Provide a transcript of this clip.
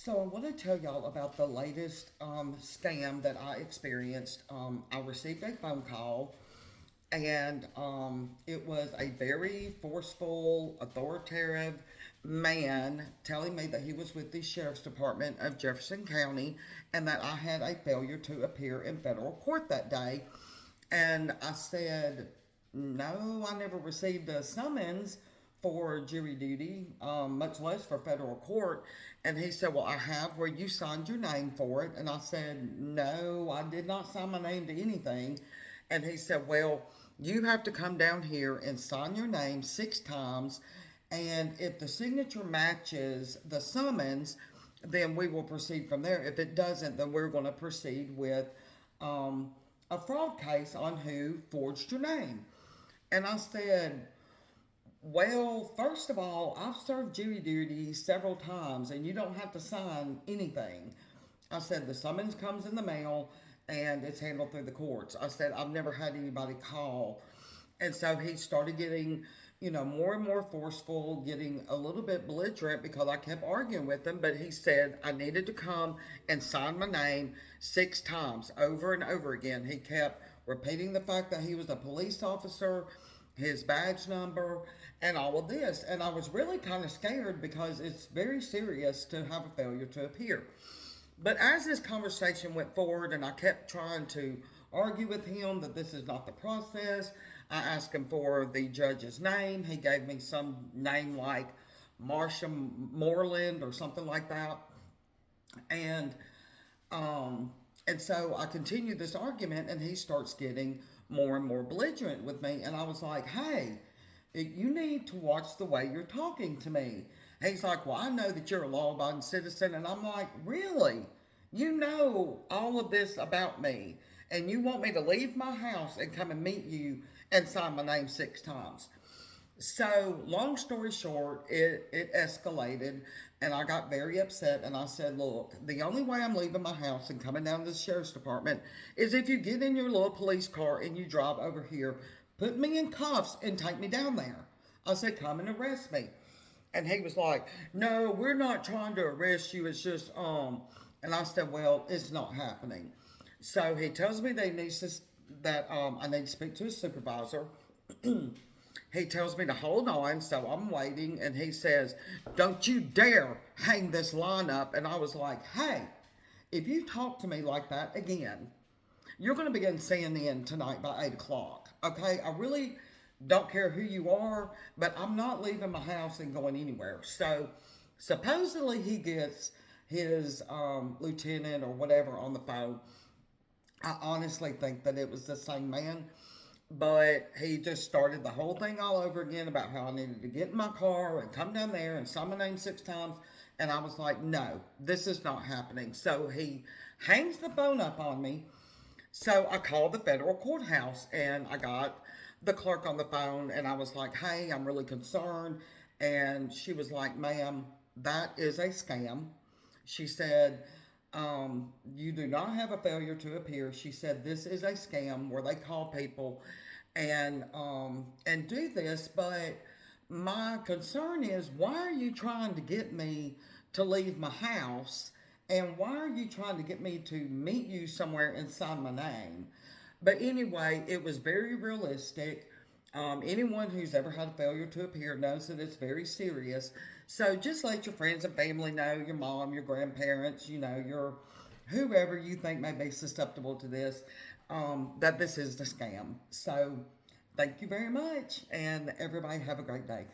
So I want to tell y'all about the latest scam that I experienced. I received a phone call, and it was a very forceful, authoritative man telling me that he was with the Sheriff's Department of Jefferson County and that I had a failure to appear in federal court that day. And I said, no, I never received a summons for jury duty, much less for federal court. And he said, well, I have where you signed your name for it. And I said, no, I did not sign my name to anything. And he said, well, you have to come down here and sign your name 6 times. And if the signature matches the summons, then we will proceed from there. If it doesn't, then we're going to proceed with um, a fraud case on who forged your name. And I said, well, first of all, I've served jury duty several times and you don't have to sign anything. I said, the summons comes in the mail and it's handled through the courts. I said, I've never had anybody call. And so he started getting, more and more forceful, getting a little bit belligerent because I kept arguing with him. But he said I needed to come and sign my name 6 times over and over again. He kept repeating the fact that he was a police officer, his badge number, and all of this. And I was really kind of scared because it's very serious to have a failure to appear. But as this conversation went forward and I kept trying to argue with him that this is not the process, I asked him for the judge's name. He gave me some name like Marsha Moreland or something like that. And um, and so I continued this argument, and he starts getting more and more belligerent with me. And I was like, hey, you need to watch the way you're talking to me. He's like, well, I know that you're a law abiding citizen. And I'm like, really? You know all of this about me. And you want me to leave my house and come and meet you and sign my name 6 times. So, long story short, it escalated, and I got very upset. And I said, look, the only way I'm leaving my house and coming down to the sheriff's department is if you get in your little police car and you drive over here, put me in cuffs, and take me down there. I said, come and arrest me. And he was like, no, we're not trying to arrest you. It's just, and I said, well, it's not happening. So he tells me that I need to speak to his supervisor. He tells me to hold on, so I'm waiting, and he says, don't you dare hang this line up. And I was like, hey, if you talk to me like that again, you're going to begin CNN tonight by 8 o'clock. Okay? I really don't care who you are, but I'm not leaving my house and going anywhere. So supposedly he gets his lieutenant or whatever on the phone. I honestly think that it was the same man, but he just started the whole thing all over again about how I needed to get in my car and come down there and sign my name 6 times. And I was like, no, this is not happening. So he hangs the phone up on me. So I called the federal courthouse and I got the clerk on the phone and I was like, hey, I'm really concerned. And she was like, ma'am, that is a scam. She said, you do not have a failure to appear. She said, this is a scam where they call people and do this. But my concern is, why are you trying to get me to leave my house? And why are you trying to get me to meet you somewhere and sign my name? But anyway, it was very realistic. Anyone who's ever had a failure to appear knows that it's very serious. So just let your friends and family know, your mom, your grandparents, your whoever you think may be susceptible to this, that this is a scam. So thank you very much, and everybody have a great day.